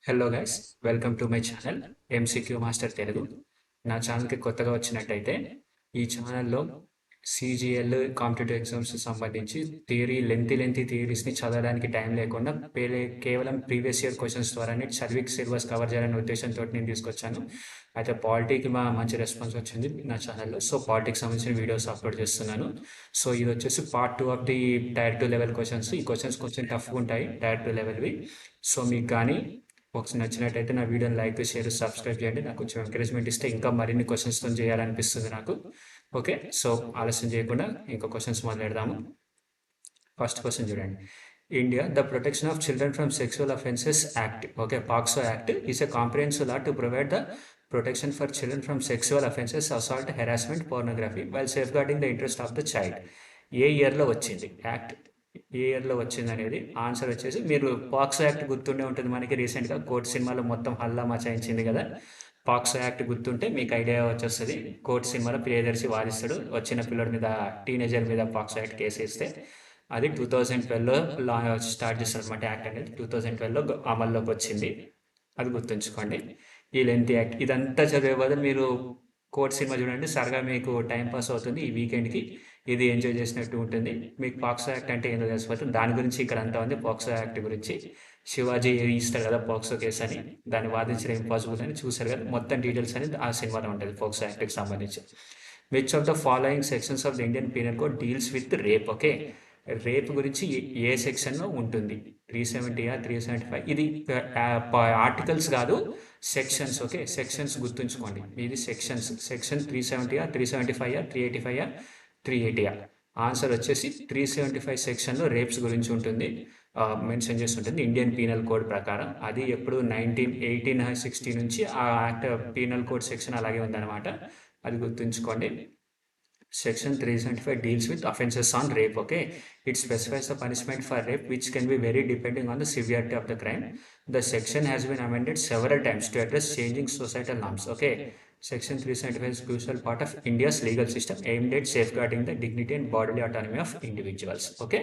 Hello guys, welcome to my channel MCQ master Telugu. నా ఛానల్కి కొత్తగా వచ్చినట్టయితే ఈ ఛానల్లో సిజిఎల్ కాంపిటేటివ్ ఎగ్జామ్స్ సంబంధించి లెంతీ థియరీస్ని చదవడానికి టైం లేకుండా కేవలం ప్రీవియస్ ఇయర్ క్వశ్చన్స్ ద్వారానే చదివి సిలబస్ కవర్ చేయాలనే ఉద్దేశంతో నేను తీసుకొచ్చాను. అయితే పాలిటీకి మంచి రెస్పాన్స్ వచ్చింది నా ఛానల్లో. సో పాలిటిక్స్ సంబంధించిన వీడియోస్ అప్లోడ్ చేస్తున్నాను. సో ఇది వచ్చేసి part 2 of the tier 2 level questions. ఈ క్వశ్చన్స్ కొంచెం టఫ్గా ఉంటాయి టైర్ 2 లెవెల్వి. సో మీకు కానీ ఒకసారి నచ్చినట్టయితే నా వీడియోని లైక్ షేర్ సబ్స్క్రైబ్ చేయండి. నాకు కొంచెం ఎంకరేజ్మెంట్ ఇస్తే ఇంకా మరిన్ని క్వశ్చన్స్తో చేయాలనిపిస్తుంది నాకు. ఓకే, సో ఆలస్యం చేయకుండా ఇంకో క్వశ్చన్స్ మొదలెడదాము. ఫస్ట్ క్వశ్చన్ చూడండి. India the protection of children from sexual offences act, okay, POCSO act is a comprehensive law to provide the protection for children from sexual offences, assault, harassment, pornography while safeguarding the interest of the child. ఏ ఇయర్లో వచ్చింది act? ఏ ఇయర్లో వచ్చింది అనేది answer వచ్చేసి, మీరు POCSO act గుర్తుండే ఉంటుంది మనకి. రీసెంట్గా కోర్ట్ సినిమాలో మొత్తం హల్లా మచాయించింది కదా. పాక్సో యాక్ట్ గుర్తుంటే మీకు ఐడియా వచ్చేస్తుంది. కోర్ట్ సినిమాలో ప్రియదర్శి వాదిస్తాడు, వచ్చిన పిల్లడి మీద, టీనేజర్ మీద పాక్సో యాక్ట్ కేసు వేస్తే అది 2012లో లా స్టార్ట్ చేస్తారు అనమాట. యాక్ట్ అనేది 2012లో అమల్లోకి వచ్చింది. అది గుర్తుంచుకోండి. ఈ లెంత్ యాక్ట్ ఇదంతా చదివే బదులు మీరు కోర్ట్ సినిమా చూడండి, సరగా మీకు టైం పాస్ అవుతుంది. ఈ వీకెండ్కి ఇది ఎంజాయ్ చేసినట్టు ఉంటుంది. మీకు పాక్సో యాక్ట్ అంటే ఏంటో తెలిసిపోతుంది. దాని గురించి ఇక్కడ అంతా ఉంది. పాక్సో యాక్ట్ గురించి శివాజీ ఇస్తారు కదా పాక్సో కేసు అని, దాన్ని వాదించడం ఇంపాసిబుల్ అని చూసారు కదా. మొత్తం డీటెయిల్స్ అనేది ఆ సినిమాలో ఉంటుంది పాక్సో యాక్ట్కి సంబంధించి. Which of the following sections of the Indian penal code deals with rape? Okay, rape గురించి ఏ సెక్షన్లో ఉంటుంది? 370 375? ఇది ఆర్టికల్స్ కాదు, సెక్షన్స్. ఓకే, సెక్షన్స్ గుర్తుంచుకోండి. ఇది సెక్షన్స్. సెక్షన్ 370 375 385 380. ఆన్సర్ వచ్చేసి 375 సెక్షన్లో రేప్స్ గురించి ఉంటుంది, మెన్షన్ చేసి ఉంటుంది ఇండియన్ పీనల్ కోడ్ ప్రకారం. అది ఎప్పుడు 1860 నుంచి ఆ యాక్ట్ పీనల్ కోడ్ సెక్షన్ అలాగే ఉందన్నమాట. అది గుర్తుంచుకోండి. Section 375 deals with offences on rape. Okay, it specifies the punishment for rape, which can be varied depending on the severity of the crime. The section has been amended several times to address changing societal norms. Okay, Section 375 is a crucial part of India's legal system aimed at safeguarding the dignity and bodily autonomy of individuals. Okay,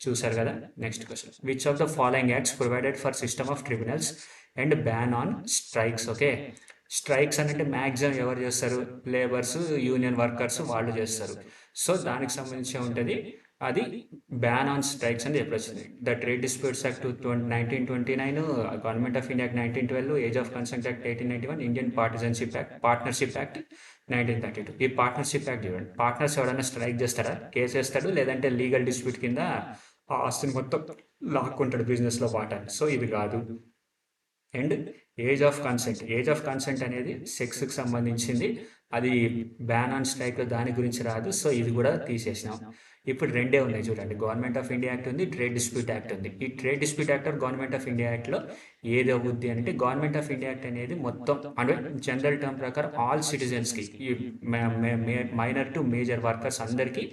చూసారు కదా. Next question. Which of the following acts provided for system of tribunals and ban on strikes? Okay, strikes అంటే maximum ఎవరు చేస్తారు? Labours, union workers వాళ్ళు చేస్తారు. So దానికి సంబంధించి ఉంటుంది. అది బ్యాన్ ఆన్ స్ట్రైక్స్ అని ఎప్పుడు వచ్చింది? The trade disputes act 1929, government of India act 1912, age of consent act 1891, Indian partnership act 1932. ఈ పార్ట్నర్షిప్ యాక్ట్ చూడండి. పార్ట్నర్స్ ఎవరైనా స్ట్రైక్ చేస్తారా? కేసు వేస్తాడు, లేదంటే లీగల్ డిస్ప్యూట్ కింద ఆ ఆస్తిని మొత్తం లాక్కుంటాడు బిజినెస్లో వాటాన్ని. సో ఇది కాదు. అండ్ ఏజ్ ఆఫ్ కన్సెంట్ అనేది సెక్స్కి సంబంధించింది. అది బ్యాన్ ఆన్ స్ట్రైక్ దాని గురించి రాదు. సో ఇది కూడా తీసేసినాం. ఇప్పుడు రెండే ఉన్నాయి చూడండి. గవర్నమెంట్ ఆఫ్ ఇండియా యాక్ట్ ఉంది, ట్రేడ్ డిస్ప్యూట్ యాక్ట్ ఉంది. ఈ trade dispute act government of India యాక్ట్లో ఏది అవుద్ది అంటే, గవర్నమెంట్ ఆఫ్ ఇండియా యాక్ట్ అనేది మొత్తం అంటే జనరల్ టర్మ్ ప్రకారం ఆల్ సిటిజన్స్కి, ఈ మైనర్ టు మేజర్ వర్కర్స్ అందరికీ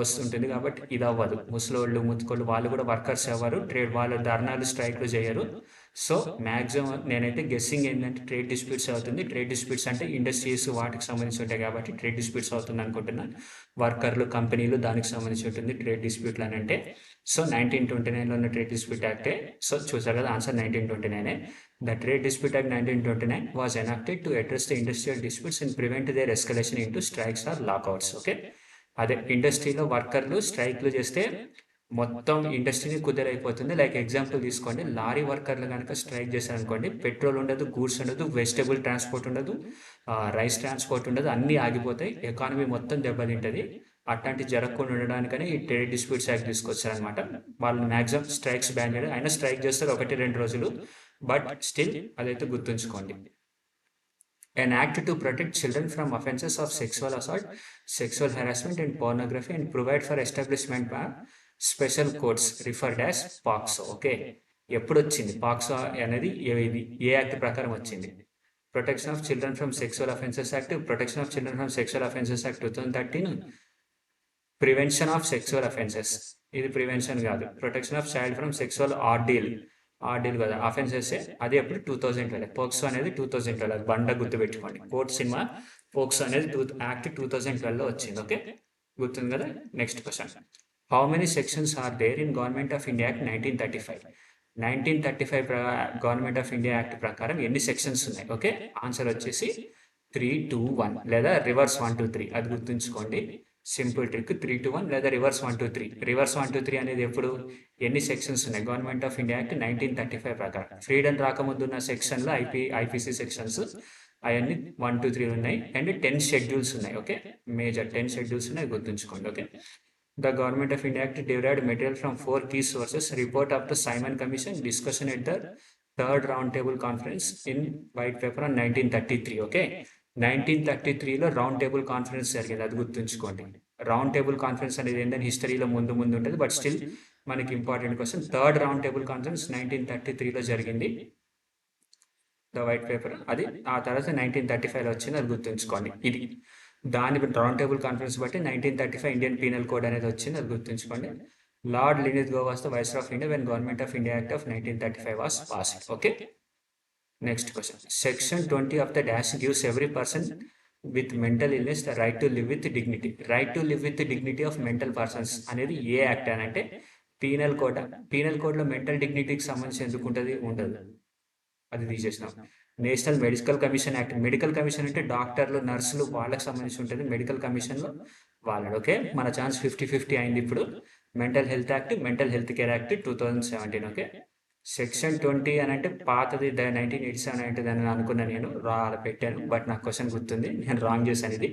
వస్తుంటుంది. కాబట్టి ఇది అవ్వదు. ముసలోళ్ళు, ముత్తుకోళ్ళు వాళ్ళు కూడా వర్కర్స్ అవ్వరు. వాళ్ళు ధర్నాలు, స్ట్రైక్లు చేయరు. సో మ్యాక్సిమం నేనైతే గెస్సింగ్ ఏంటంటే ట్రేడ్ డిస్ప్యూట్స్ అవుతుంది. ట్రేడ్ డిస్ప్యూట్స్ అంటే ఇండస్ట్రీస్ వాటికి సంబంధించి ఉంటాయి కాబట్టి ట్రేడ్ డిస్ప్యూట్స్ అవుతుంది అనుకుంటున్నాను. వర్కర్లు, కంపెనీలు దానికి సంబంధించి ఉంటుంది ట్రేడ్ డిస్ప్యూట్లు అని అంటే. సో 1929లో ఉన్న ట్రేడ్ డిస్ప్యూట్ యాక్టే. సో చూసారు కదా, answer 1929. The trade dispute act 1929 was enacted to address the industrial disputes and prevent their escalation into strikes or lockouts. Okay, అదే ఇండస్ట్రీలో వర్కర్లు స్ట్రైక్లు చేస్తే మొత్తం ఇండస్ట్రీని కుదిరైపోతుంది. లైక్ ఎగ్జాంపుల్ తీసుకోండి, లారీ వర్కర్లు కనుక స్ట్రైక్ చేశారనుకోండి, పెట్రోల్ ఉండదు, గూడ్స్ ఉండదు, వెజిటబుల్ ట్రాన్స్పోర్ట్ ఉండదు, రైస్ ట్రాన్స్పోర్ట్ ఉండదు, అన్నీ ఆగిపోతాయి, ఎకానమీ మొత్తం దెబ్బతింటుంది. అట్లాంటి జరగకుండా ఉండడానికని ఈ ట్రేడ్ డిస్ప్యూట్స్ యాక్ట్ తీసుకొచ్చారనమాట. వాళ్ళు మ్యాక్సిమం స్ట్రైక్స్ బ్యాన్ చేయడం, అయినా స్ట్రైక్ చేస్తారు 1-2 రోజులు, బట్ స్టిల్ అదైతే గుర్తుంచుకోండి. An act to protect children from offences of sexual assault, sexual harassment and pornography and provide for establishment by special courts referred as POCSO. Okay, ఎప్పుడు వచ్చింది POCSO అనేది? ఏ యాక్ట్ ప్రకారం వచ్చింది? Protection of children from sexual offences act, protection of children from sexual offences act 2013, prevention of sexual offences, ఇది prevention కాదు. Protection of child from sexual ordeal కదా, offences. అది ఎప్పుడు? 2012. పోక్సో అనేది 2012, అది బండ గుర్తుపెట్టుకోండి. కోర్ట్ సినిమా పోక్సో అనేది యాక్ట్ 2012లో వచ్చింది. ఓకే, గుర్తుంది కదా. Next question. How many sections are there in government of India act 1935? 1935 government of India act ప్రకారం ఎన్ని సెక్షన్స్ ఉన్నాయి? ఓకే, ఆన్సర్ వచ్చేసి 3-2-1 లేదా రివర్స్ 1-2-3. అది గుర్తుంచుకోండి. సింపుల్ ట్రిక్ 3-2-1 లేదా రివర్స్ 1-2-3. రివర్స్ 1-2-3 అనేది ఎప్పుడు, ఎన్ని సెక్షన్స్ ఉన్నాయి? గవర్నమెంట్ ఆఫ్ ఇండియా యాక్ట్ 1935 ప్రకారం. ఫ్రీడమ్ రాకముందు ఉన్న సెక్షన్లో ఐపీసీ సెక్షన్స్ అవన్నీ 1-2-3 ఉన్నాయి. అండ్ 10 షెడ్యూల్స్ ఉన్నాయి. ఓకే, మేజర్ 10 షెడ్యూల్స్ ఉన్నాయి, గుర్తుంచుకోండి. Okay, the Government of India Act derived material from 4 key sources: report of the Simon Commission, discussion at the third roundtable conference in white paper on 1933. Okay, 1933లో round table conference జరిగింది, అది గుర్తుంచుకోండి. Round table conference అనేది ఏంటంటే హిస్టరీలో ముందు ఉంటుంది, but still మనకి important question. Third round table conference 1933లో జరిగింది, ద వైట్ పేపర్. అది ఆ తర్వాత 1935లో వచ్చింది, అది గుర్తుంచుకోండి. ఇది దాని రౌండ్ టేబుల్ కాన్ఫరెన్స్ బట్టి 1935 ఇండియన్ పీనల్ కోడ్ అనేది వచ్చింది, అది గుర్తుంచుకోండి. Lord Linlithgow was the viceroy of India when government of India act of 1935 was passed. Okay, next question. Section 20 of the dash gives every person with mental illness the right to live with dignity. Right to live with dignity of mental persons అనేది ఏ act అని అంటే penal code. Penal కోడ్లో mental డిగ్నిటీకి సంబంధించి ఎందుకు ఉంటుంది? ఉండదు, అది తీసేసినాం. National medical commission act. Medical commission అంటే డాక్టర్లు, నర్సులు, వాళ్ళకి సంబంధించి ఉంటుంది. మెడికల్ కమిషన్లో వాళ్ళు. ఓకే, మన ఛాన్స్ 50-50 అయింది ఇప్పుడు. Mental health act, mental health care act 2017. Okay, section 20 అని అంటే పాతది 1987 అంటే అని అనుకున్నా నేను, పెట్టాను, బట్ నాకు క్వశ్చన్ గుర్తుంది, నేను రాంగ్ చేశాను. ఇది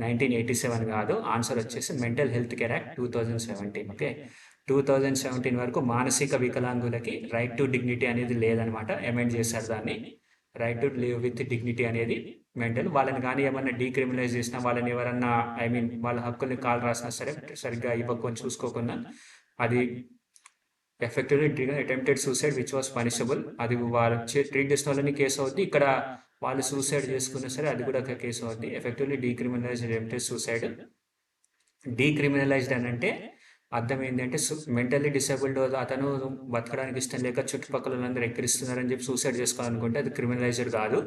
1987 కాదు, ఆన్సర్ వచ్చేసి mental health care act 2017. Okay, 2017 వరకు మానసిక వికలాంగులకి రైట్ టు డిగ్నిటీ అనేది లేదనమాట, అమెండ్ చేశారు దాన్ని. Right to live with dignity అనేది మెంటల్. వాళ్ళని కానీ ఏమన్నా డీక్రిమినలైజ్ చేసినా, వాళ్ళని ఎవరన్నా వాళ్ళ హక్కుల్ని కాల్ రాసినా సరే సరిగ్గా ఇవ్వకొని చూసుకోకుండా, అది effectively attempted suicide which was punishable. అది వాళ్ళు ట్రీట్ చేసిన వాళ్ళని కేసు అవుద్ది. ఇక్కడ వాళ్ళు సూసైడ్ చేసుకున్నా సరే అది కూడా ఒక కేసు అవుద్ది. Effectively decriminalised attempted suicide. Decriminalised అని అంటే అర్థం ఏంటంటే మెంటల్లీ డిసేబుల్డ్ అతను బతకడానికి ఇష్టం లేక చుట్టుపక్కల అందరూ ఎక్కిరిస్తున్నారని చెప్పి సూసైడ్ చేసుకోవాలనుకుంటే అది క్రిమినలైజ్డ్ కాదు,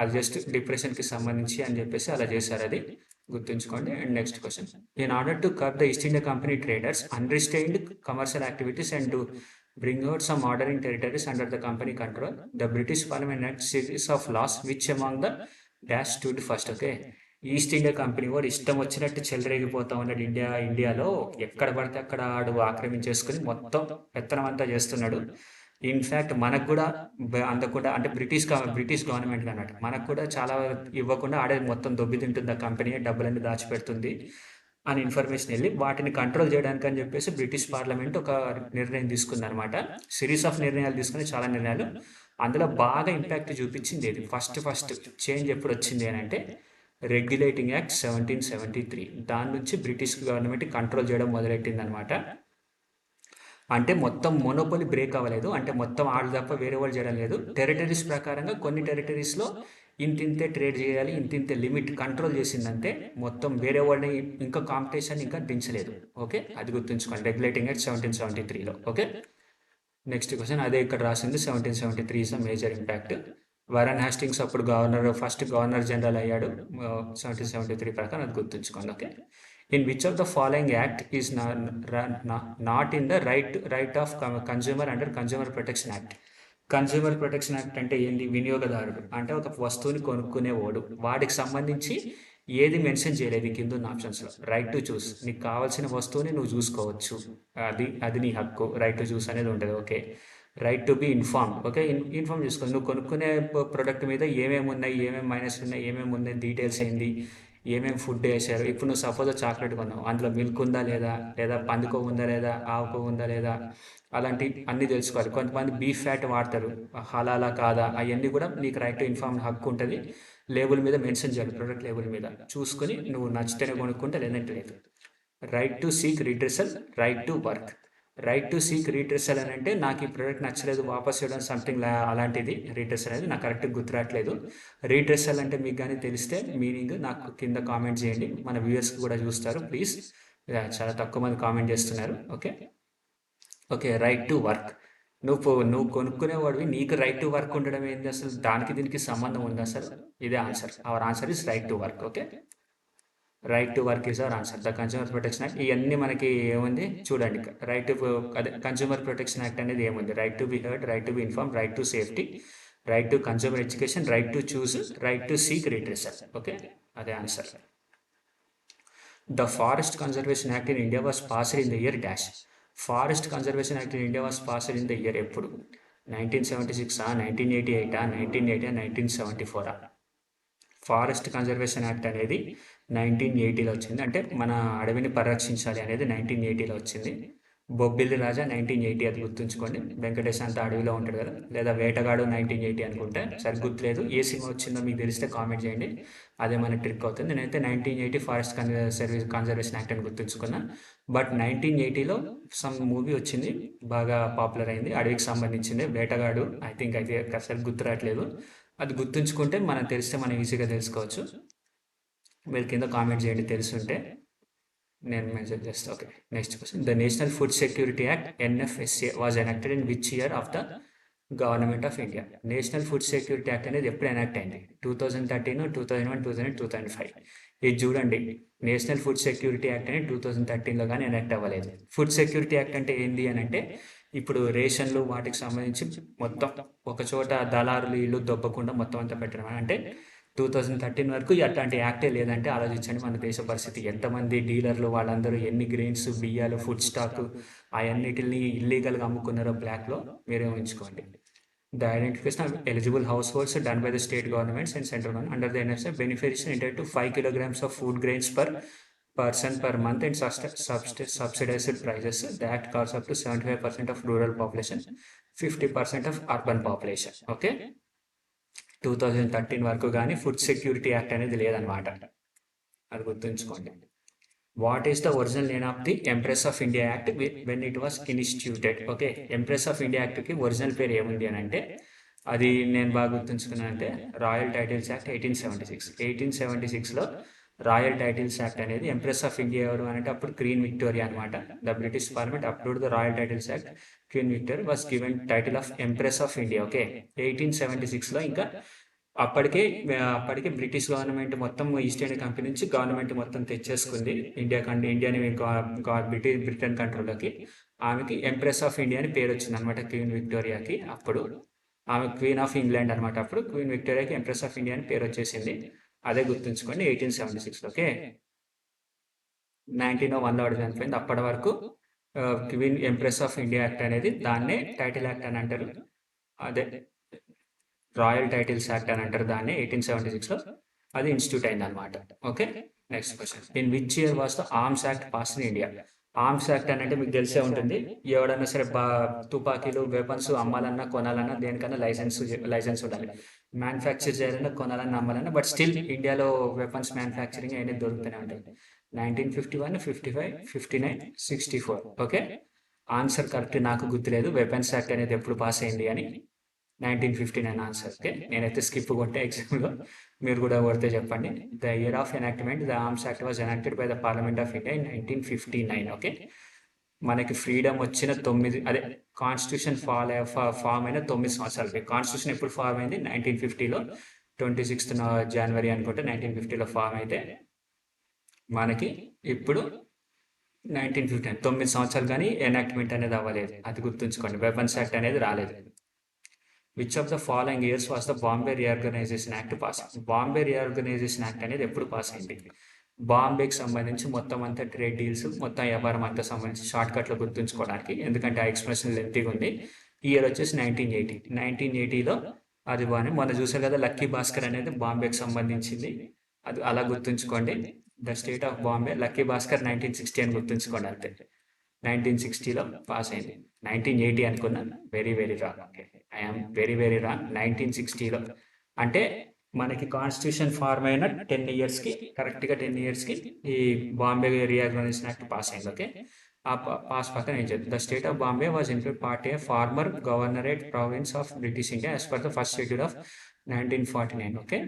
అది జస్ట్ డిప్రెషన్కి సంబంధించి అని చెప్పేసి అలా చేశారు, అది గుర్తుంచుకోండి. And next question. In order to curb the East India Company traders unrestrained commercial activities and to bring out some order in territories under the company control, the British Parliament enacted series of laws which among the dash stood first. Okay, east India company వాడు ఇష్టం వచ్చినట్టు చెలరేగిపోతా ఉన్నాడు ఇండియాలో. ఎక్కడ పడితే అక్కడ ఆడు ఆక్రమించేసుకుని మొత్తం పెత్తనం అంతా చేస్తున్నాడు. ఇన్ఫ్యాక్ట్ మనకు కూడా అందకుండా, అంటే బ్రిటిష్ గవర్నమెంట్ అన్నట్టు మనకు కూడా చాలా ఇవ్వకుండా ఆడే మొత్తం దొబ్బి తింటుంది ఆ కంపెనీ, డబ్బులన్నీ దాచిపెడుతుంది అని ఇన్ఫర్మేషన్ వెళ్ళి వాటిని కంట్రోల్ చేయడానికి అని చెప్పేసి బ్రిటిష్ పార్లమెంట్ ఒక నిర్ణయం తీసుకుంది అనమాట. సిరీస్ ఆఫ్ నిర్ణయాలు తీసుకుని, చాలా నిర్ణయాలు. అందులో బాగా ఇంపాక్ట్ చూపించింది ఇది. ఫస్ట్ చేంజ్ ఎప్పుడు వచ్చింది అని అంటే రెగ్యులేటింగ్ యాక్ట్ 1773. దాని నుంచి బ్రిటిష్ గవర్నమెంట్ కంట్రోల్ చేయడం మొదలెట్టింది అనమాట. అంటే మొత్తం మోనోపోలీ బ్రేక్ అవ్వలేదు, అంటే మొత్తం ఆళ్ళు తప్ప వేరే వాళ్ళు చేయడం లేదు. టెరిటరీస్ ప్రకారంగా కొన్ని టెరిటరీస్లో ఇంతింతే ట్రేడ్ చేయాలి, ఇంతింతే లిమిట్ కంట్రోల్ చేసిందంటే మొత్తం వేరే వాళ్ళని ఇంకా కాంపిటీషన్ ఇంకా దించలేదు. ఓకే, అది గుర్తుంచుకోండి. రెగ్యులేటింగ్ యాక్ట్ 1773లో. ఓకే, నెక్స్ట్ క్వశ్చన్ అదే ఇక్కడ రాసింది. 1773 is a major impact. Warren Hastings అప్పుడు ఫస్ట్ గవర్నర్ జనరల్ అయ్యాడు 1773 ప్రకారం, అది గుర్తుంచుకోండి. Okay, in which of the following act is not in the right of consumer under consumer protection act. Consumer protection act అంటే ఏంటి? వినియోగదారుడు అంటే ఒక వస్తువుని కొనుక్కునేవాడు, వాడికి సంబంధించి ఏది మెన్షన్ చేయలేదు కింద ఉన్న ఆప్షన్స్లో. రైట్ టు చూస్, నీకు కావాల్సిన వస్తువుని నువ్వు చూసుకోవచ్చు, అది నీ హక్కు. రైట్ టు చూస్ అనేది ఉంటుంది. Okay, right to be informed. Okay, inform చేసుకోవాలి. నువ్వు కొనుక్కునే ప్రొడక్ట్ మీద ఏమేమి ఉన్నాయి, ఏమేమి మైనస్ ఉన్నాయి, ఏమేమి ఉన్నాయి, డీటెయిల్స్ ఏంది, ఏమేమి ఫుడ్ వేసారు. ఇప్పుడు నువ్వు సపోజ్ చాక్లెట్ కొన్నావు, అందులో మిల్క్ ఉందా లేదా పందికో ఉందా లేదా, ఆవుకో ఉందా లేదా, అలాంటి అన్నీ తెలుసుకోవాలి. కొంతమంది బీఫ్ ఫ్యాట్ వాడతారు, హలాలా కాదా, అవన్నీ కూడా నీకు రైట్ టు ఇన్ఫార్మ్ హక్కు ఉంటుంది. లేబుల్ మీద మెన్షన్ చేయాలి, ప్రొడక్ట్ లేబుల్ మీద చూసుకొని నువ్వు నచ్చితేనే కొనుక్కుంటే, లేదంటే లేదు. Right to seek redressal, right to work. Right to seek redressal అని అంటే నాకు ఈ ప్రోడక్ట్ నచ్చలేదు, వాపస్ ఇవ్వడం, సంథింగ్ అలాంటిది. రీడ్రెసల్ అనేది నాకు కరెక్ట్గా గుర్తురాట్లేదు. రీడ్రెసల్ అంటే మీకు కానీ తెలిస్తే మీనింగ్ నాకు కింద కామెంట్ చేయండి, మన వ్యూవర్స్కి కూడా చూస్తారు ప్లీజ్. చాలా తక్కువ మంది కామెంట్ చేస్తున్నారు. Okay, right to work. నువ్వు కొనుక్కునేవాడివి, నీకు రైట్ టు వర్క్ ఉండడం ఏంటి? అసలు దానికి దీనికి సంబంధం ఉంది అసలు? ఇదే answer. Our answer is right to work. Okay, right to work is our answer. The consumer protection act ఇవన్నీ మనకి ఏముంది చూడండి. రైట్ టు అదే కన్స్యూమర్ ప్రొటెక్షన్ యాక్ట్ అనేది ఏముంది, right to be heard, right to be inform, right to safety, right to consumer education, right to choose, right to seek redressal. Okay, అదే answer. The forest conservation act in India was passed in the year dash. Forest conservation act in India was passed in the year ఎప్పుడు? 1976, 1988, 1980, 1974. Forest conservation act అనేది 1980లో వచ్చింది. అంటే మన అడవిని పరిరక్షించాలి అనేది 1980లో వచ్చింది. బొబ్బిలి రాజా 1980, అది గుర్తుంచుకోండి. వెంకటేష్ అంతా అడవిలో ఉంటాడు కదా, లేదా వేటగాడు 1980 అనుకుంటే, సరి గుర్తులేదు. ఏ సినిమా వచ్చిందో మీకు తెలిస్తే కామెంట్ చేయండి, అదే మన ట్రిక్ అవుతుంది. నేనైతే 1980 ఫారెస్ట్ కన్జర్వేషన్ యాక్ట్ అని గుర్తుంచుకున్నా. బట్ 1980లో సమ్ మూవీ వచ్చింది, బాగా పాపులర్ అయింది, అడవికి సంబంధించింది, వేటగాడు. ఐ థింక్ అయితే అసలు గుర్తు రావట్లేదు. అది గుర్తుంచుకుంటే మనం తెలిస్తే మనం ఈజీగా తెలుసుకోవచ్చు. మీరు కింద కామెంట్ చేయండి తెలుసుంటే, నేను మెన్షన్ చేస్తాను. Okay, next question. The national food security act NFSA was enacted in which year of the government of India? National food security act అనేది ఎప్పుడు ఎనాక్ట్ అయింది? 2013, 2001, 2000, 2005. ఇది చూడండి, నేషనల్ ఫుడ్ సెక్యూరిటీ యాక్ట్ అనేది 2013లో కానీ ఎనాక్ట్ అవ్వలేదు. ఫుడ్ సెక్యూరిటీ యాక్ట్ అంటే ఏంటి అని అంటే, ఇప్పుడు రేషన్లు వాటికి సంబంధించి మొత్తం ఒక చోట దళారులు ఇల్లు దొబ్బకుండా మొత్తం అంతా పెట్టడం. అంటే 2013 వరకు అట్లాంటి యాక్టే లేదంటే ఆలోచించండి మన దేశ పరిస్థితి. ఎంతమంది డీలర్లు వాళ్ళందరూ ఎన్ని గ్రెయిన్స్, బియ్యాలు, ఫుడ్ స్టాక్ అవన్నిటిని ఇల్లీగల్గా అమ్ముకున్నారో బ్లాక్లో మీరే ఉంచుకోండి. The identification of eligible house holds done by the state governments and central government under the NFSA beneficiary entitled to 5 kilograms of food grains per person per month and subsidized prices. The act covers up to 75% of rural population, 50% of urban population. Okay, 2013 వరకు కానీ food security act అనేది లేదనమాట, అది గుర్తుంచుకోండి. What is the original name of the Empress of India act when it was instituted? Okay, Empress of India యాక్ట్కి original పేరు ఏముంది అని అంటే, అది నేను బాగా గుర్తుంచుకున్నానంటే రాయల్ టైటిల్స్ యాక్ట్ 1876. 1876లో రాయల్ టైటిల్స్ యాక్ట్ అనేది. ఎంప్రెస్ ఆఫ్ ఇండియా ఎవరు అని అంటే అప్పుడు క్వీన్ విక్టోరియా అనమాట. The British parliament approved the royal titles act. Queen Victoria was given title of Empress of India. Okay, 1876లో. ఇంకా అప్పటికే బ్రిటిష్ గవర్నమెంట్ మొత్తం ఈస్ట్ ఇండియా కంపెనీ నుంచి గవర్నమెంట్ మొత్తం తెచ్చేసుకుంది ఇండియాని బ్రిటన్ కంట్రోల్లోకి. ఆమెకి ఎంప్రెస్ ఆఫ్ ఇండియా అని పేరు వచ్చింది అనమాట, క్వీన్ విక్టోరియాకి. అప్పుడు ఆమె క్వీన్ ఆఫ్ ఇంగ్లాండ్ అనమాట. అప్పుడు క్వీన్ విక్టోరియాకి ఎంప్రెస్ ఆఫ్ ఇండియా అని పేరు వచ్చేసింది, అదే గుర్తుంచుకోండి. 1876లో. ఓకే, 1901లో ఆవిడ చనిపోయింది. అప్పటి వరకు queen empress of India act అనేది దాన్నే టైటిల్ యాక్ట్ అని అంటారు, అదే రాయల్ టైటిల్స్ యాక్ట్ అని అంటారు దాన్ని. 1876లో అది ఇన్స్టిట్యూట్ అయింది అనమాట. Okay, next question. In which year was the arms act pass in India? Arms act అని అంటే మీకు తెలిసే ఉంటుంది. ఎవడన్నా సరే తుపాకీలు, వెపన్స్ అమ్మాలన్నా కొనాలన్నా దేనికన్నా లైసెన్స్ ఉండాలి. మ్యానుఫ్యాక్చర్ చేయాలన్నా కొనాలన్నా అమ్మాలన్నా. బట్ స్టిల్ ఇండియాలో వెపన్స్ మ్యానుఫ్యాక్చరింగ్ అనేది దొరుకుతూనే ఉంటాయి. 1951, 55, 59, 64. ఓకే, ఆన్సర్ కరెక్ట్ నాకు గుర్తులేదు వెపన్స్ యాక్ట్ అనేది ఎప్పుడు పాస్ అయింది అని. 1959 ఆన్సర్. ఓకే, నేనైతే స్కిప్ కొట్టే ఎగ్జామ్లో, మీరు కూడా కొడితే చెప్పండి. The year of enactment the arms act was enacted by the parliament of India in 1959. Okay, మనకి ఫ్రీడమ్ వచ్చిన 9, అదే కాన్స్టిట్యూషన్ ఫామ్ అయిన 9 సంవత్సరాలకి. కాన్స్టిట్యూషన్ ఎప్పుడు ఫామ్ అయింది? 1950లో 26th జనవరి అనుకుంటే 1950లో ఫామ్ అయితే మనకి ఇప్పుడు 1959, 9 సంవత్సరాలు కానీ ఎనాక్ట్మెంట్ అనేది అవ్వలేదు, అది గుర్తుంచుకోండి. వెపన్స్ యాక్ట్ అనేది రాలేదు. Which of the following years was the Bombay reorganisation act pass? Bombay reorganisation act అనేది ఎప్పుడు పాస్ అయింది? బాంబేకి సంబంధించి మొత్తం అంతా ట్రేడ్ డీల్స్, మొత్తం వ్యాపారం అంతా సంబంధించి షార్ట్కట్లో గుర్తుంచుకోవడానికి, ఎందుకంటే ఆ ఎక్స్ప్రెషన్ లెంతీగా ఉంది. ఇయర్ వచ్చేసి 1980. 1980లో అది బాగానే మొన్న చూసారు కదా, లక్కీ భాస్కర్ అనేది బాంబేకి సంబంధించింది, అది అలా గుర్తుంచుకోండి. The state of Bombay, lucky Bhaskar 1960 అని గుర్తుంచుకోండి అంతే. 1960లో పాస్ అయింది. 1980 అనుకున్నాను, very wrong. Okay, I'm very wrong. 1960లో అంటే మనకి కాన్స్టిట్యూషన్ ఫార్మ్ అయిన 10 ఇయర్స్కి, కరెక్ట్గా 10 ఇయర్స్కి ఈ బాంబే రీఆర్గనైజేషన్ యాక్ట్ పాస్ అయింది. ఓకే, ఆ పాస్ పక్కన ఏం చెప్తుంది? The state of Bombay was include part A former governorate province of British India as per the first schedule of 1949. Okay,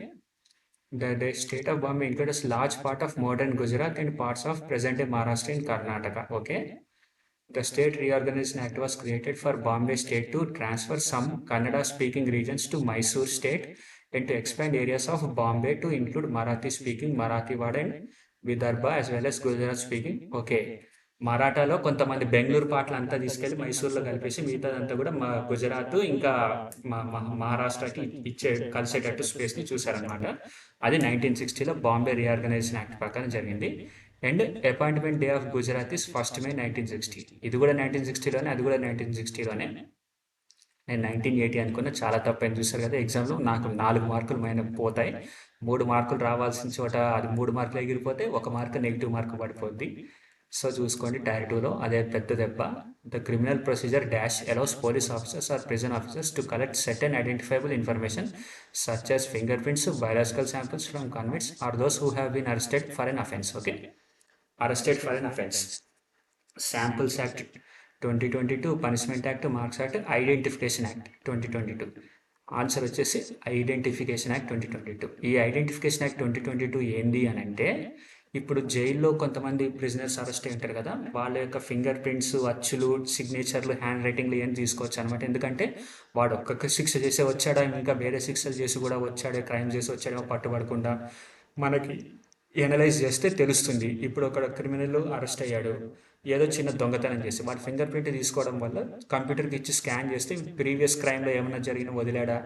the state of Bombay includes a large part of modern Gujarat and parts of present-day Maharashtra and Karnataka. Okay, the State Reorganization Act was created for Bombay State to transfer some Kannada-speaking regions to Mysore State and to expand areas of Bombay to include Marathi-speaking Marathwada and Vidarbha as well as Gujarat speaking. ఓకే, మరాఠాలో కొంతమంది బెంగళూరు పాటలు అంతా తీసుకెళ్లి మైసూర్లో కలిపేసి మిగతాదంతా కూడా మా గుజరాత్ ఇంకా మహారాష్ట్రకి కలిసేటట్టు స్పేస్ని చూశారనమాట. అది 1960లో బాంబే రీఆర్గనైజేషన్ యాక్ట్ ప్రకారం జరిగింది. And appointment day of Gujarat is 1st May 1960. ఇది కూడా 1960లోనే, అది కూడా 1960లోనే. నేను 1980 అనుకున్నా, చాలా తప్పని చూస్తారు కదా ఎగ్జామ్లో. నాకు 4 మార్కులు పోతాయి. 3 మార్కులు రావాల్సిన చోట అది 3 మార్కులు ఎగిరిపోతే 1 మార్కు నెగిటివ్ మార్కు పడిపోద్ది. సో చూసుకోండి, టైర్ 2లో అదే పెద్ద దెబ్బ. The criminal procedure dash allows police officers or prison officers to collect certain identifiable information such as fingerprints, biological samples from convicts or those who have been arrested for an offense. Okay, arrested for an offense. Samples Act 2022, punishment act, marks act, identification act 2022. Answer వచ్చేసి identification act 2022. ఈ identification act 2022 ఏంది అని అంటే, ఇప్పుడు జైల్లో కొంతమంది prisoners arrest అయి ఉంటారు కదా, వాళ్ళ యొక్క ఫింగర్ ప్రింట్స్, అచ్చులు, సిగ్నేచర్లు, హ్యాండ్ రైటింగ్లు ఏం తీసుకోవచ్చు అనమాట. ఎందుకంటే వాడు ఒక్కొక్క శిక్ష చేసే వచ్చాడా, ఇంకా వేరే శిక్షలు చేసి కూడా వచ్చాడే, క్రైమ్ చేసి వచ్చాడేమో పట్టుబడకుండా మనకి ఎనలైజ్ చేస్తే తెలుస్తుంది. ఇప్పుడు ఒక క్రిమినల్ అరెస్ట్ అయ్యాడు, ఏదో చిన్న దొంగతనం చేసి వాడి ఫింగర్ ప్రింట్ తీసుకోవడం వల్ల కంప్యూటర్కి ఇచ్చి స్కాన్ చేస్తే ప్రీవియస్ క్రైమ్లో ఏమైనా జరిగిన వదిలాడా,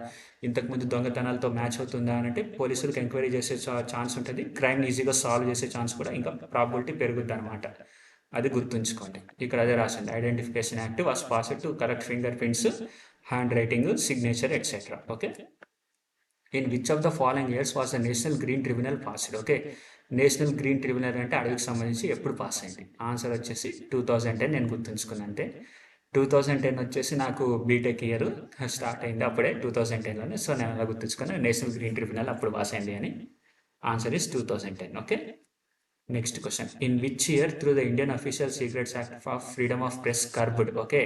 ఇంతకుముందు దొంగతనాలతో మ్యాచ్ అవుతుందా అని అంటే పోలీసులకు ఎంక్వైరీ చేసే ఛాన్స్ ఉంటుంది. క్రైమ్ ఈజీగా సాల్వ్ చేసే ఛాన్స్ కూడా ఇంకా ప్రాబిలిటీ పెరుగుద్ది అనమాట. అది గుర్తుంచుకోండి. ఇక్కడ అదే రాసింది, identification act was passed to correct finger prints, hand writing, signature etcetera. Okay, in which of the following years was the national green tribunal passed. Okay, national green tribunal అంటే అడవికి సంబంధించి ఎప్పుడు పాస్ అయింది? ఆన్సర్ వచ్చేసి 2010. నేను గుర్తుంచుకున్నాను అంతే. 2010 వచ్చేసి నాకు బీటెక్ ఇయర్ స్టార్ట్ అయింది అప్పుడే 2010లోనే. సో నేను అలా గుర్తుంచుకున్నాను, నేషనల్ గ్రీన్ ట్రిబ్యునల్ అప్పుడు పాస్ అయింది అని. Answer is 2010. Okay, next question, in which year through the Indian official secrets act of freedom of press curbed. Okay,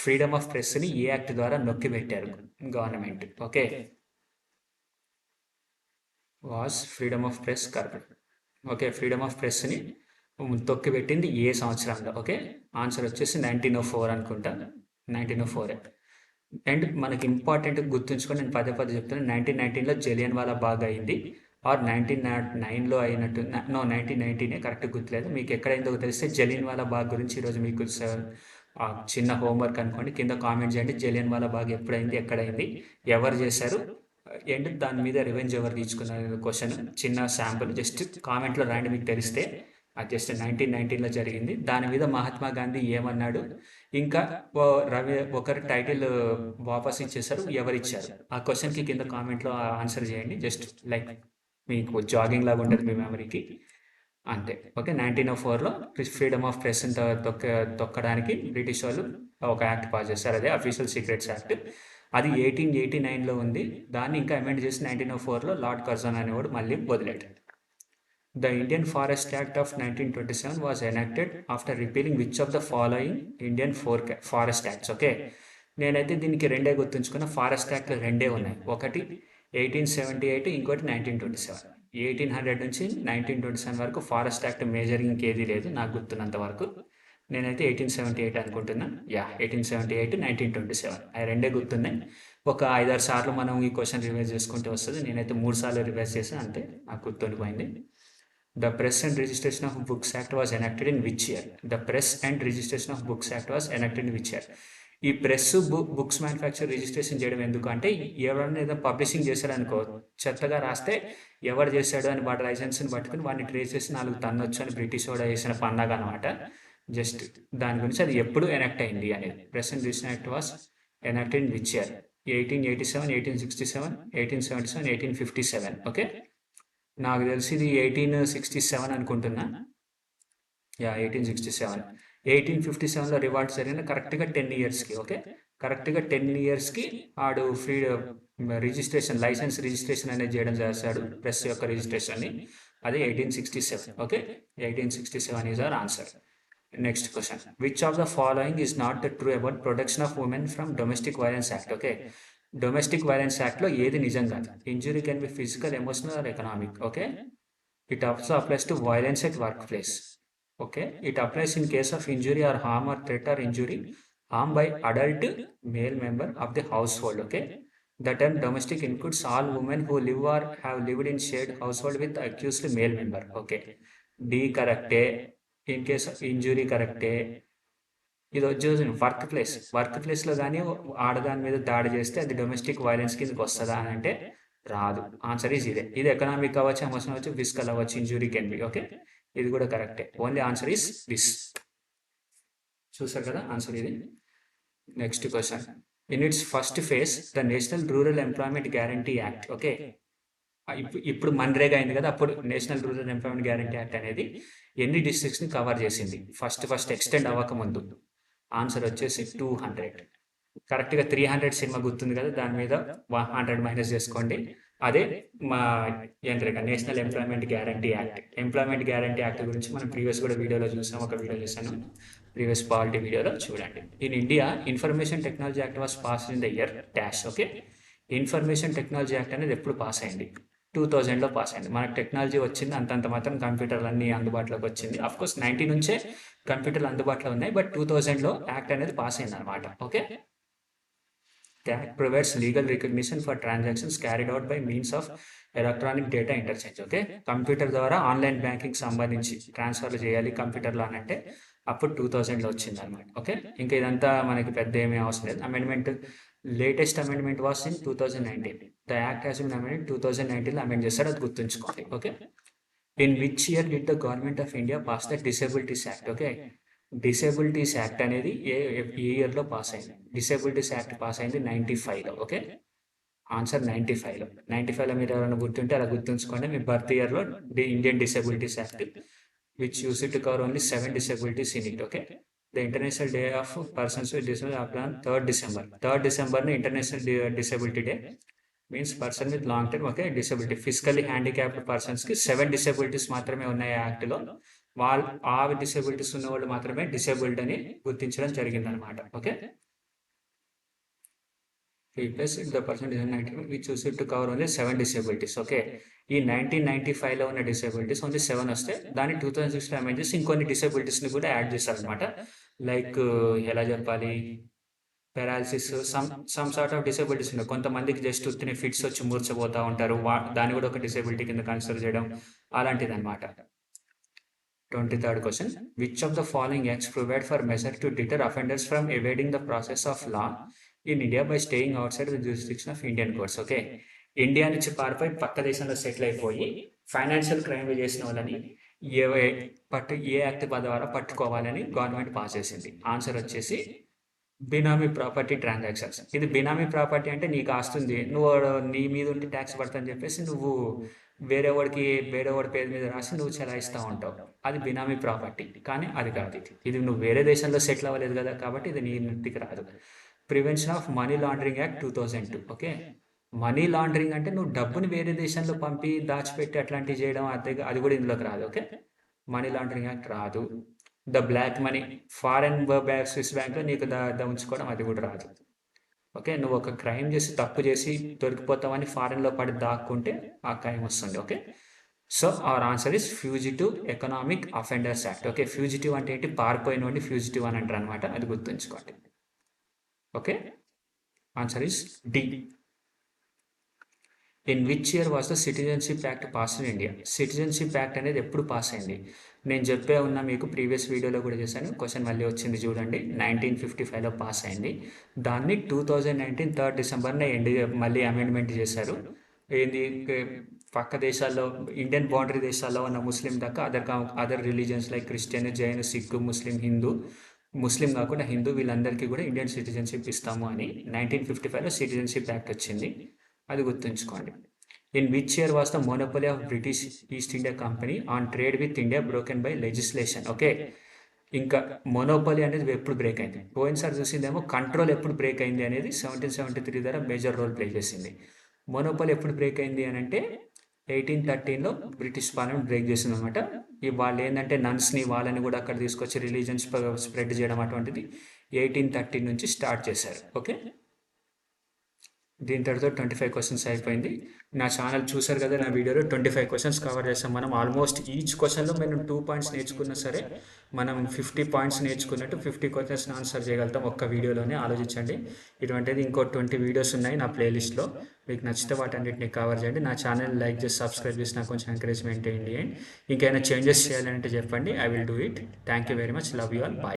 freedom of ప్రెస్ని ఏ యాక్ట్ ద్వారా నొక్కి పెట్టారు government? Okay, was freedom of press curbed. Okay, freedom of ప్రెస్ని తొక్కి పెట్టింది ఏ సంవత్సరంలో? Okay, answer వచ్చేసి 1904 అనుకుంటా, 1904. అండ్ మనకి ఇంపార్టెంట్ గుర్తుంచుకొని నేను పదే చెప్తాను, 1919లో జలియన్ వాలా బాగ్ అయింది, ఆర్ 1909లో అయినట్టు. 1919 కరెక్ట్, గుర్తులేదు. మీకు ఎక్కడైందో తెలిస్తే జలియన్ వాలా బాగ్ గురించి ఈరోజు మీకు చిన్న హోంవర్క్ అనుకోండి, కింద కామెంట్ చేయండి. జలియన్ వాలా బాగ్ ఎప్పుడైంది, ఎక్కడైంది, ఎవరు చేశారు, అండ్ దాని మీద రివెంజ్ ఎవరు తీసుకున్నారు క్వశ్చన్. చిన్న శాంపుల్ జస్ట్ కామెంట్లో రాయండి మీకు తెలిస్తే. అది జస్ట్ 1919లో జరిగింది. దాని మీద మహాత్మా గాంధీ ఏమన్నాడు, ఇంకా ఒకరు టైటిల్ వాపస్ ఇచ్చేసారు, ఎవరు ఇచ్చారు? ఆ క్వశ్చన్కి కింద కామెంట్లో ఆన్సర్ చేయండి. జస్ట్ లైక్ మీకు జాగింగ్ లాగా ఉంటుంది మీ మెమరీకి, అంతే. ఓకే, 1904లో ఫ్రీడమ్ ఆఫ్ ప్రెస్ తొక్కడానికి బ్రిటిష్ వాళ్ళు ఒక యాక్ట్ పాస్ చేస్తారు, అదే అఫీషియల్ సీక్రెట్స్ యాక్ట్. అది 1889లో ఉంది. దాన్ని ఇంకా అమెండ్ చేసి 1904లో లార్డ్ కర్జన్ అనేవాడు మళ్ళీ వదిలేడు. The Indian forest act of 1927 was enacted after repealing which of the following Indian forest acts. Okay, నేనైతే దీనికి రెండే గుర్తుంచుకున్న. ఫారెస్ట్ యాక్ట్లు రెండే ఉన్నాయి, ఒకటి 1878, ఇంకోటి 1927. 1800 నుంచి 1927 వరకు ఫారెస్ట్ యాక్ట్ మేజర్ ఇంకేది లేదు నాకు గుర్తున్నంత వరకు. నేనైతే 1878 అనుకుంటున్నా. 1878, 1927 అవి రెండే గుర్తున్నాయి. ఒక 5-6 సార్లు మనం ఈ క్వశ్చన్ రివైజ్ చేసుకుంటే వస్తుంది. నేనైతే 3 సార్లు రివైజ్ చేసాను, అంతే, నాకు గుర్తుండిపోయింది. The press and registration of books act was enacted in which year? The press and registration of books act was enacted in which year? ఈ ప్రెస్ బుక్స్ మ్యానుఫ్యాక్చర్ రిజిస్ట్రేషన్ చేయడం ఎందుకు అంటే, ఎవరైనా ఏదో పబ్లిషింగ్ చేశాడనుకో, చెత్తగా రాస్తే ఎవరు చేశాడు అని వాడి లైసెన్స్ని పట్టుకుని వాడిని ట్రేస్ చేసి 4 తన్నొచ్చు అని బ్రిటిష్ వాడు వేసిన పండగ అనమాట. జస్ట్ దాని గురించి అది ఎప్పుడు ఎనాక్ట్ అయింది అనేది. Press and registration act was enacted in which year? 1887, 1867, 1877, 1857. Okay, నాకు తెలిసి ఇది 1867 అనుకుంటున్నా. 1867. 1857లో రివార్డ్ జరిగిన కరెక్ట్గా 10 ఇయర్స్కి. ఓకే, కరెక్ట్గా 10 ఇయర్స్కి ఆడు రిజిస్ట్రేషన్, లైసెన్స్ రిజిస్ట్రేషన్ అనేది చేయడం చేస్తాడు, ప్రెస్ యొక్క రిజిస్ట్రేషన్ని. అది 1867. Okay, 1867 is our answer. Next question, which of the following is not true about protection of women from domestic violence act? Okay, domestic violence యాక్ట్లో ఏది నిజం కాదు? Injury can be physical, emotional or economic. Okay, it also applies to violence at work place. Okay, it applies in case of injury or harm or threat or injury harm by adult male member of the house hold. Okay, the term domestic includes all women who live or have lived in shared household with accused male member. Okay, D కరెక్టే, in case injury కరెక్టే. ఇది వచ్చేసి work ప్లేస్లో కానీ ఆడదాని మీద దాడి చేస్తే అది డొమెస్టిక్ వైలెన్స్ కిందకి వస్తుందా అని అంటే రాదు. ఆన్సర్ ఈజ్ ఇదే. ఇది ఎకనామిక్ అవ్వచ్చు, ఎమోషన్ అవ్వచ్చు, ఫిజికల్ అవ్వచ్చు, ఇంజురీ కెన్ బి. ఓకే, ఇది కూడా కరెక్టే. Only answer is this. చూసారు కదా ఆన్సర్ ఇది. Next question. In it's first phase the national rural employment guarantee act. Okay, ఇప్పుడు మన్రేగా అయింది కదా, అప్పుడు national rural employment guarantee act అనేది ఎన్ని డిస్ట్రిక్ట్స్ని కవర్ చేసింది ఫస్ట్ ఎక్స్టెండ్ అవ్వకముందు? ఆన్సర్ వచ్చేసి 200. కరెక్ట్గా 300 సినిమా గుర్తుంది కదా, దాని మీద 100 మైనస్ చేసుకోండి. అదే మా ఏంటంటే నేషనల్ ఎంప్లాయ్మెంట్ గ్యారంటీ యాక్ట్ గురించి మనం ప్రీవియస్ కూడా వీడియోలో చూసాం, ఒక వీడియో చూసాను, ప్రీవియస్ పాలిటీ వీడియోలో చూడండి. In India information technology act was pass in the year dash. Okay, information technology act అనేది ఎప్పుడు పాస్ అయింది? 2000లో పాస్ అయింది. మనకు టెక్నాలజీ వచ్చింది అంతంత మాత్రం, కంప్యూటర్లు అన్నీ అందుబాటులోకి వచ్చింది. అఫ్కోర్స్ 90 నుంచే కంప్యూటర్లు అందుబాటులో ఉన్నాయి, బట్ 2000లో యాక్ట్ అనేది పాస్ అయింది అనమాట. Okay, The Act provides legal recognition for transactions carried out by means of electronic data interchange. Okay, computer ద్వారా ఆన్లైన్ బ్యాంకింగ్ సంబంధించి ట్రాన్స్ఫర్లు చేయాలి కంప్యూటర్లో అని అంటే అప్పుడు 2000లో వచ్చింది అనమాట. ఓకే, ఇంకా ఇదంతా మనకి పెద్ద ఏమీ అవసరం లేదు. Amendment, latest amendment was in 2019. The act has been amended 2019లో అమెండ్ చేశారు, అది గుర్తుంచుకోండి. Okay, in which year did the government of India pass the disabilities act? Okay, disabilities act అనేది ఏ ఇయర్లో పాస్ అయింది? డిసేబిలిటీస్ యాక్ట్ పాస్ అయింది 95లో. Okay, answer 95లో మీరు ఎవరైనా గుర్తుంటే అలా గుర్తుంచుకోండి. మీ బర్త్ ఇయర్లో Indian disabilities act which use to cover only 7 disabilities in it. Okay, the international day of persons with disability on 3rd డిసెంబర్ని international disability day. Means person with long term okay disability. Physically handicapped పర్సన్స్కి 7 disabilities మాత్రమే ఉన్నాయి యాక్ట్లో. ఆ disabilities ఉన్న వాళ్ళు మాత్రమే disabled అని గుర్తించడం జరిగింది అనమాట. Okay, plus the person which choose to cover only 7 disabilities. Okay, ఈ 1995లో ఉన్న డిసేబిలిటీస్ ఓన్లీ 7 వస్తే దాన్ని 2006లో అమెండ్ చేసి ఇంకొన్ని డిసేబిలిటీస్ని కూడా యాడ్ చేశారనమాట. లైక్ ఎలా చెప్పాలి, paralysis, some sort of disabilities ఉన్నాయి. కొంతమందికి జస్ట్ ఉత్తిని ఫిట్స్ వచ్చి మూర్చపోతూ ఉంటారు, దాన్ని కూడా ఒక డిసేబిలిటీ కింద కన్సిడర్ చేయడం అలాంటిది అనమాట. 23rd question. Which of the following acts provide for measure to deter offenders from evading the process of law in India by staying outside the jurisdiction of Indian courts? Okay, India నుంచి పారిపోయి పక్క దేశంలో settle అయిపోయి financial crime చేసిన వాళ్ళని ఏ act ద్వారా పట్టుకోవాలని government pass చేసింది? ఆన్సర్ వచ్చేసి బినామీ ప్రాపర్టీ ట్రాన్సాక్షన్స్. ఇది బినామీ ప్రాపర్టీ అంటే నీకు ఆస్తుంది, నువ్వు నీ మీద ఉంటే ట్యాక్స్ పడతాని చెప్పేసి నువ్వు వేరేవాడి పేరు మీద రాసి నువ్వు చెలాయిస్తూ ఉంటావు, అది బినామీ ప్రాపర్టీ. కానీ అది కాదు, ఇది నువ్వు వేరే దేశంలో సెటిల్ అవ్వలేదు కదా, కాబట్టి ఇది నీ ఇంటికి రాదు. Prevention of money laundering act 2002. Okay, money laundering అంటే నువ్వు డబ్బుని వేరే దేశంలో పంపి దాచిపెట్టి అట్లాంటివి చేయడం, అది కూడా ఇందులోకి రాదు. ఓకే, మనీ లాండరింగ్ యాక్ట్ రాదు. The black money, foreign Swiss బ్యాంక్లో నీకు ఉంచుకోవడం, అది కూడా రాదు. ఓకే, నువ్వు ఒక క్రైమ్ చేసి తప్పు చేసి దొరికిపోతావని ఫారెన్లో పడి దాక్కుంటే ఆ క్రైమ్ వస్తుంది. Okay, so our answer is fugitive economic offenders act. Okay, fugitive అంటే ఏంటి? పారిపోయినోడిని ఫ్యూజిటివ్ అని అంటారు అనమాట, అది గుర్తుంచుకోండి. Okay, answer is D. In which year was the citizenship act pass in India? Citizenship act అనేది ఎప్పుడు పాస్ అయింది? నేను చెప్పే ఉన్నా, మీకు ప్రీవియస్ వీడియోలో కూడా చేశాను, క్వశ్చన్ మళ్ళీ వచ్చింది చూడండి. 1955లో పాస్ అయింది. దాన్ని 2019 3rd డిసెంబర్నే మళ్ళీ అమెండ్మెంట్ చేశారు. ఏంది, పక్క దేశాల్లో ఇండియన్ బౌండరీ దేశాల్లో ఉన్న ముస్లిం దాకా other religions like Christian, Jain, Sikh, Muslim, Hindu, ముస్లిం కాకుండా హిందూ వీళ్ళందరికీ కూడా ఇండియన్ సిటిజన్షిప్ ఇస్తాము అని 1955లో సిటిజన్షిప్ యాక్ట్ వచ్చింది, అది గుర్తుంచుకోండి. In which year was the monopoly of British east India company on trade with India broken by legislation? Okay, ఇంకా మోనోపొలీ అనేది ఎప్పుడు బ్రేక్ అయింది? పోయినసారి చూసిందేమో కంట్రోల్ ఎప్పుడు బ్రేక్ అయింది అనేది 1773 ద్వారా మేజర్ రోల్ ప్లే చేసింది. మోనోపొలీ ఎప్పుడు బ్రేక్ అయింది అని అంటే 1813లో బ్రిటిష్ పార్లమెంట్ బ్రేక్ చేసింది అనమాట. వాళ్ళు ఏంటంటే నన్స్ని వాళ్ళని కూడా అక్కడ తీసుకొచ్చి రిలీజన్స్ స్ప్రెడ్ చేయడం అటువంటిది 1813 నుంచి స్టార్ట్ చేశారు. ఓకే, దీంతటితో 25 క్వశ్చన్స్ అయిపోయింది. నా ఛానల్ చూసారు కదా, నా వీడియోలో 25 క్వశ్చన్స్ కవర్ చేస్తాం మనం. ఆల్మోస్ట్ ఈచ్ క్వశ్చన్లో మనం 2 పాయింట్స్ నేర్చుకున్నా సరే మనం 50 పాయింట్స్ నేర్చుకున్నట్టు 50 క్వశ్చన్స్ ఆన్సర్ చేయగలుగుతాం ఒక్క వీడియోలోనే. ఆలోచించండి. ఇటువంటిది ఇంకో 20 వీడియోస్ ఉన్నాయి నా ప్లేలిస్ట్లో. మీకు నచ్చితే వాటన్నిటిని కవర్ చేయండి. నా ఛానల్ లైక్ చేసి సబ్స్క్రైబ్ చేసి నాకు కొంచెం ఎంకరేజ్మెంట్ చేయండి. ఇంకైనా చేంజెస్ చేయాలంటే చెప్పండి, I will do it. Thank you very much. Love you all. Bye.